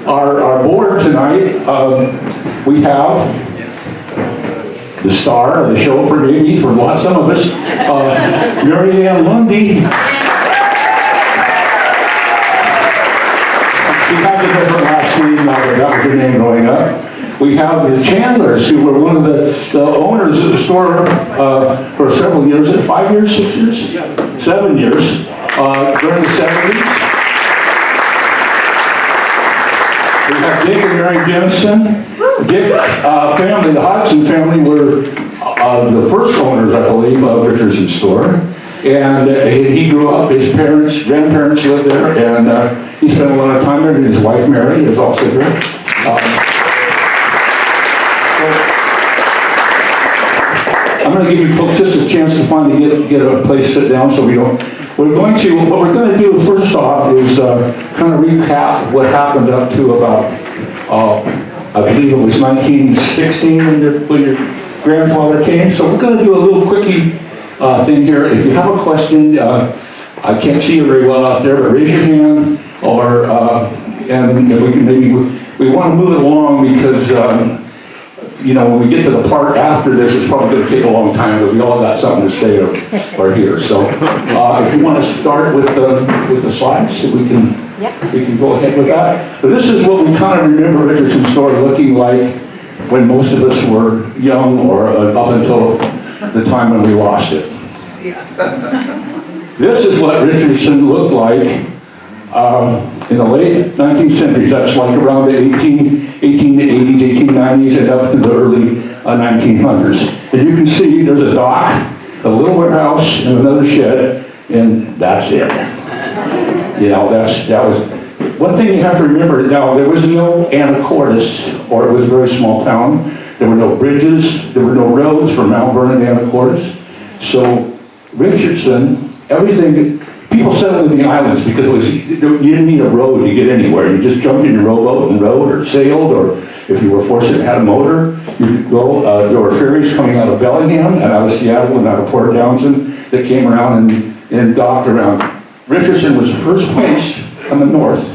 Our board tonight, we have the star of the show for maybe for some of us, Mary Anne Lundy. She had to go her last name now, but that was her name growing up. We have the Chandlers, who were one of the owners of the store for several years. 5 years, 6 years? 7 years during the 70s. We have Dick and Mary Jennison. Dick family, the Hodgson family, were the first owners, I believe, of Richardson Store. And he grew up, his parents, grandparents lived there, and he spent a lot of time there, and his wife, Mary, is also there. I'm going to give you folks just a chance to finally get a place to sit down so we don't. What we're going to do first off is kind of recap what happened up to about, I believe it was 1916 when your grandfather came. So we're going to do a little quickie thing here. If you have a question, I can't see you very well out there, but raise your hand, or and we can we want to move it along because. You know, when we get to the part after this, it's probably going to take a long time, but we all got something to say or hear. So, if you want to start with the slides, so we can go ahead with that. But this is what we kind of remember Richardson Store looking like when most of us were young, or up until the time when we lost it. This is what Richardson looked like in the late 19th century. That's like around the 1880s, 1890s, and up to the early 1900s. And you can see there's a dock, a little warehouse, and another shed, and that's it. You know, that was one thing you have to remember. Now, there was no Anacortes, or it was a very small town. There were no bridges, there were no roads from Mount Vernon to Anacortes. So Richardson, everything. People settled in the islands because you didn't need a road to get anywhere. You just jumped in your rowboat and rowed, or sailed, or if you were fortunate and had a motor, you could go. There were ferries coming out of Bellingham and out of Seattle and out of Port Townsend that came around and docked around. Richardson was the first place on the north,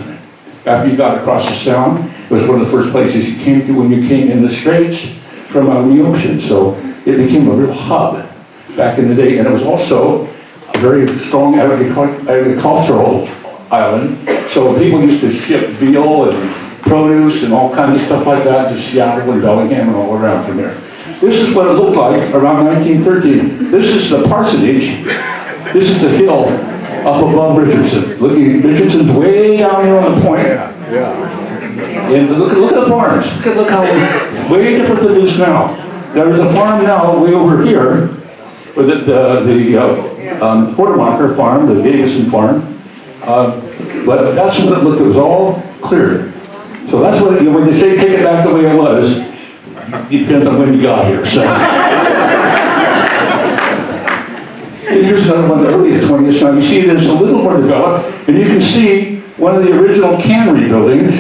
after you got across the Sound. It was one of the first places you came to when you came in the Straits from out of the ocean. So it became a real hub back in the day, and it was also a very strong agricultural island. So people used to ship veal and produce and all kinds of stuff like that to Seattle and Bellingham and all around from there. This is what it looked like around 1913. This is the parsonage. This is the hill up above Richardson. Richardson's way down here on the point. And look at the farms. Look how way different than this now. There's a farm now way over here, with the Portermacher farm, the Davison farm, but that's what it looked. It was all cleared. So that's what when they say take it back the way it was, it depends on when you got here. So here's another one, the early 20th century. You see, there's a little more developed, and you can see one of the original cannery buildings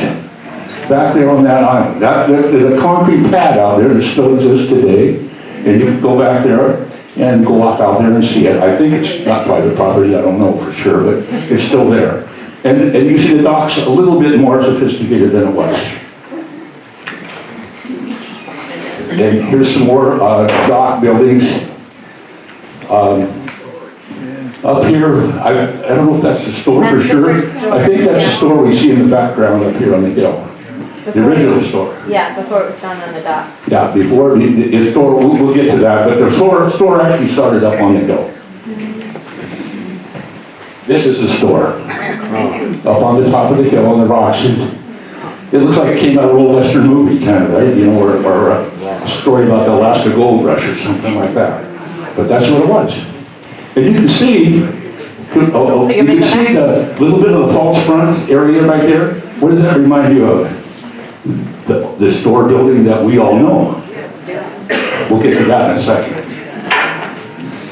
back there on that island. There's a concrete pad out there that still exists today, and you can go back there and go walk out there and see it. I think it's not private property, I don't know for sure, but it's still there. And you see the dock's a little bit more sophisticated than it was. And here's some more dock buildings. Up here, I don't know if that's the store for sure. I think that's the store we see in the background up here on the hill. The original store. Yeah, before it was down on the dock. Yeah, before the store, we'll get to that, but the store actually started up on the hill. This is the store, up on the top of the hill on the rocks. It looks like it came out of an old Western movie, kind of, right? You know, or a story about the Alaska Gold Rush or something like that. But that's what it was. And you can see, you can see the little bit of the false front area right there. What does that remind you of? The store building that we all know. We'll get to that in a second.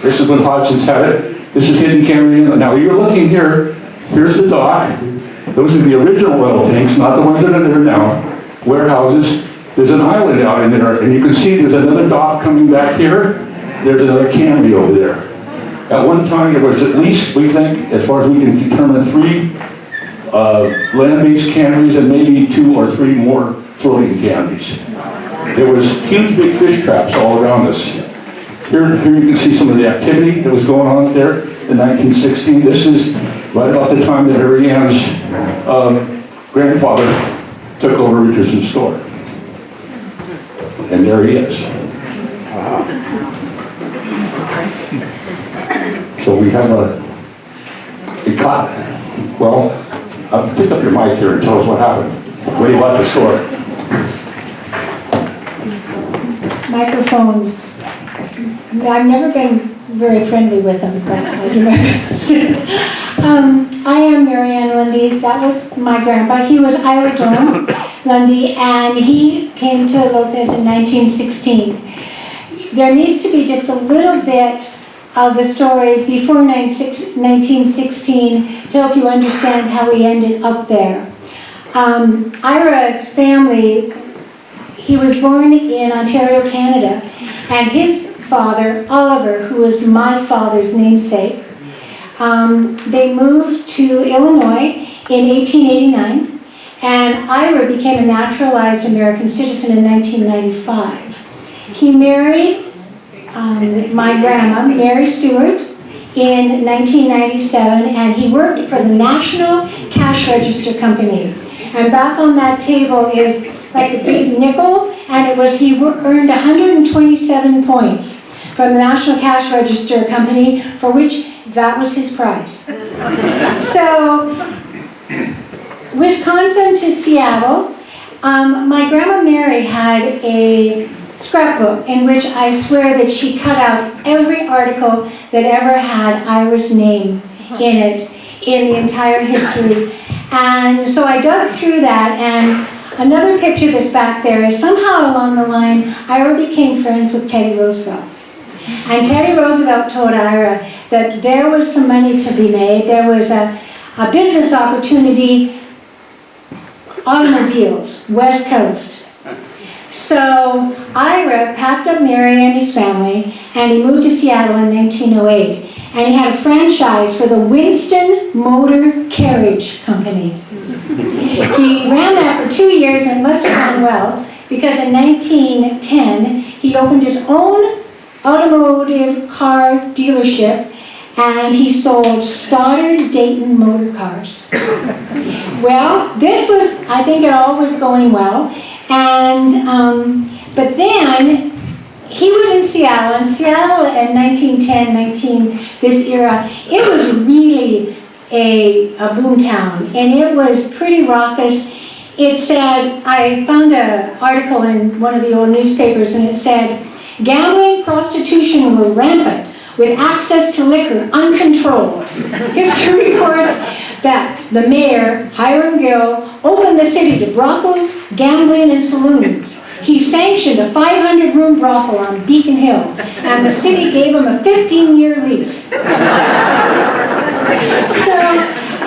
This is when Hodgson's had it. This is hidden cannery. Now you're looking here, here's the dock. Those are the original oil tanks, not the ones that are there now. Warehouses. There's an island out in there, and you can see there's another dock coming back here. There's another cannery over there. At one time, there was at least, we think, as far as we can determine, 3 land-based canneries, and maybe 2 or 3 more floating canneries. There was huge big fish traps all around us. Here you can see some of the activity that was going on there in 1916. This is right about the time that Mary Anne's grandfather took over Richardson Store. And there he is. So we have a cot. Well, pick up your mic here and tell us what happened. When you bought the store. Microphones. I've never been very friendly with them, but I'll do my best. I am Mary Anne Lundy. That was my grandpa. He was Ira Dorn Lundy, and he came to Lopez in 1916. There needs to be just a little bit of the story before 1916 to help you understand how he ended up there. Ira's family, he was born in Ontario, Canada, and his father, Oliver, who was my father's namesake, they moved to Illinois in 1889, and Ira became a naturalized American citizen in 1995. He married my grandma, Mary Stewart, in 1997, and he worked for the National Cash Register Company. And back on that table is like the big nickel, and it was he earned 127 points from the National Cash Register Company, for which that was his prize. So, Wisconsin to Seattle, my grandma Mary had a scrapbook in which I swear that she cut out every article that ever had Ira's name in it in the entire history. And so I dug through that, and another picture that's back there is somehow along the line, Ira became friends with Teddy Roosevelt. And Teddy Roosevelt told Ira that there was some money to be made. There was a business opportunity, automobiles, West Coast. So Ira packed up Mary and his family, and he moved to Seattle in 1908. And he had a franchise for the Winston Motor Carriage Company. He ran that for 2 years, and it must have gone well, because in 1910, he opened his own automotive car dealership, and he sold Stoddard Dayton motor cars. Well, this was, I think it all was going well, and, but then, he was in Seattle, and Seattle in 1910, this era, it was really a boom town, and it was pretty raucous. It said, I found an article in one of the old newspapers, and it said, gambling, prostitution were rampant, with access to liquor uncontrolled. History reports that the mayor, Hiram Gill, opened the city to brothels, gambling, and saloons. He sanctioned a 500-room brothel on Beacon Hill, and the city gave him a 15-year lease. So,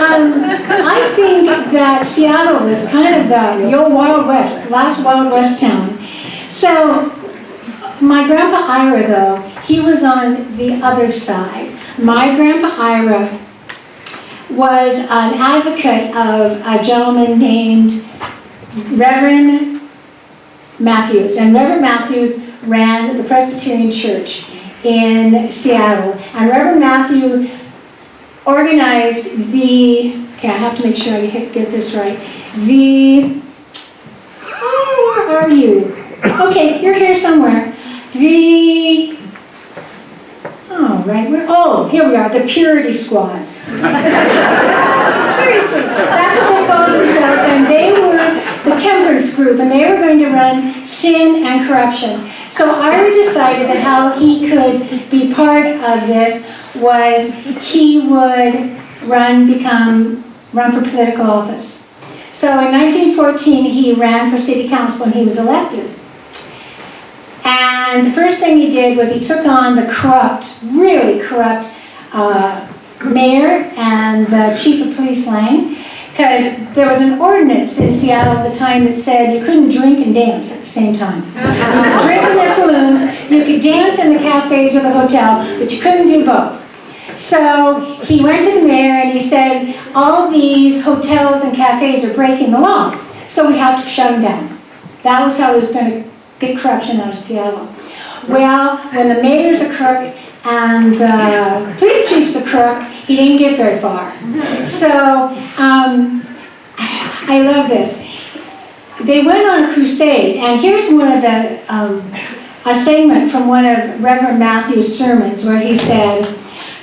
I think that Seattle was kind of the old Wild West, last Wild West town. So, my grandpa Ira, though, he was on the other side. My grandpa Ira was an advocate of a gentleman named Reverend Matthews, and Reverend Matthews ran the Presbyterian Church in Seattle, and Reverend Matthew organized the, okay, I have to make sure I get this right, where are you? Okay, you're here somewhere. Here we are, the Purity Squads. Seriously, that's what they called themselves, and they were the temperance group, and they were going to run sin and corruption. So Ira decided that how he could be part of this was he would run for political office. So in 1914, he ran for city council, and he was elected. And the first thing he did was he took on the really corrupt mayor and the chief of police, Lang, because there was an ordinance in Seattle at the time that said you couldn't drink and dance at the same time. You could drink in the saloons, you could dance in the cafes or the hotel, but you couldn't do both. So he went to the mayor and he said, all these hotels and cafes are breaking the law, so we have to shut them down. That was how he was going to get corruption out of Seattle. Well, when the mayor's a crook and the police chief's a crook, he didn't get very far. So, I love this. They went on a crusade, and here's one of the, a segment from one of Reverend Matthew's sermons where he said,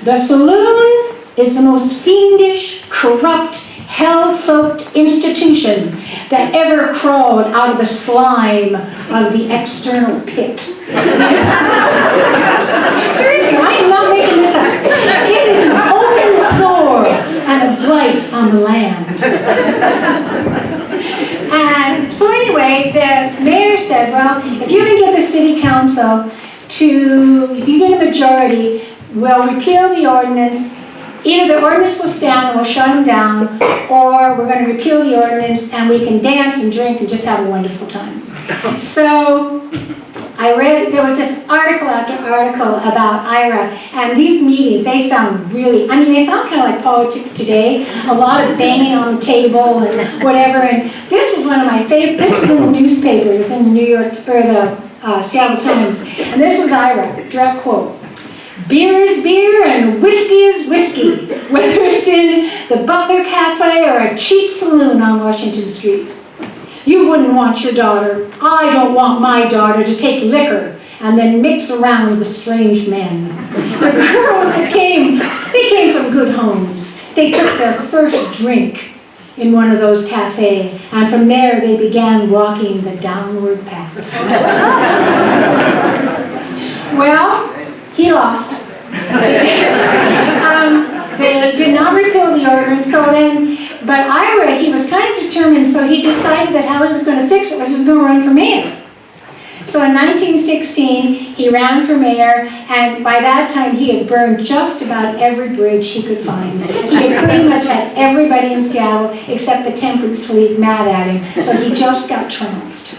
"The saloon is the most fiendish, corrupt, hell-soaked institution that ever crawled out of the slime of the external pit." Seriously, I am not making this up. It is an open sore and a blight on the land. And so anyway, the mayor said, well, if you can get the city council to, if you get a majority, we'll repeal the ordinance. Either the ordinance will stand and we'll shut them down, or we're going to repeal the ordinance and we can dance and drink and just have a wonderful time. So I read, there was just article after article about IRA, and these meetings, they sound really, I mean, they sound kind of like politics today, a lot of banging on the table and whatever, and this was one of my favorite, this was in the newspaper, it was in the New York, or the Seattle Times, and this was IRA, direct quote. "Beer is beer and whiskey is whiskey, whether it's in the Butler Cafe or a cheap saloon on Washington Street. You wouldn't want your daughter, I don't want my daughter to take liquor and then mix around with strange men. The girls that came, they came from good homes. They took their first drink in one of those cafes, and from there they began walking the downward path." Well, he lost. They did not repeal the ordinance, so then, but Ira, he was kind of determined, so he decided that how he was going to fix it was he was going to run for mayor. So in 1916, he ran for mayor, and by that time he had burned just about every bridge he could find. He had pretty much had everybody in Seattle except the Temperance League mad at him, so he just got trounced.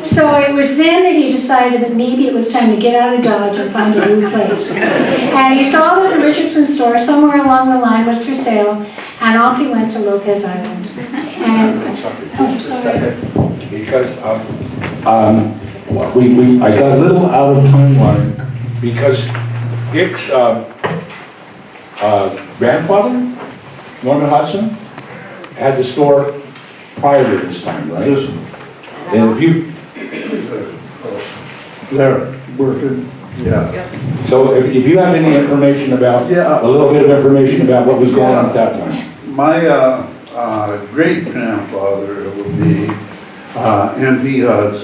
So it was then that he decided that maybe it was time to get out of Dodge and find a new place. And he saw that the Richardson Store somewhere along the line was for sale, and off he went to Lopez Island. And, oh, I'm sorry. Because I got a little out of timeline because Dick's grandfather, Norman Hudson, had the store prior to this time, right? Yes. And if you, There, working, yeah. so if you have any information about, Yeah. a little bit of information about what was going on at that time. My great grandfather would be N.P. Hudson.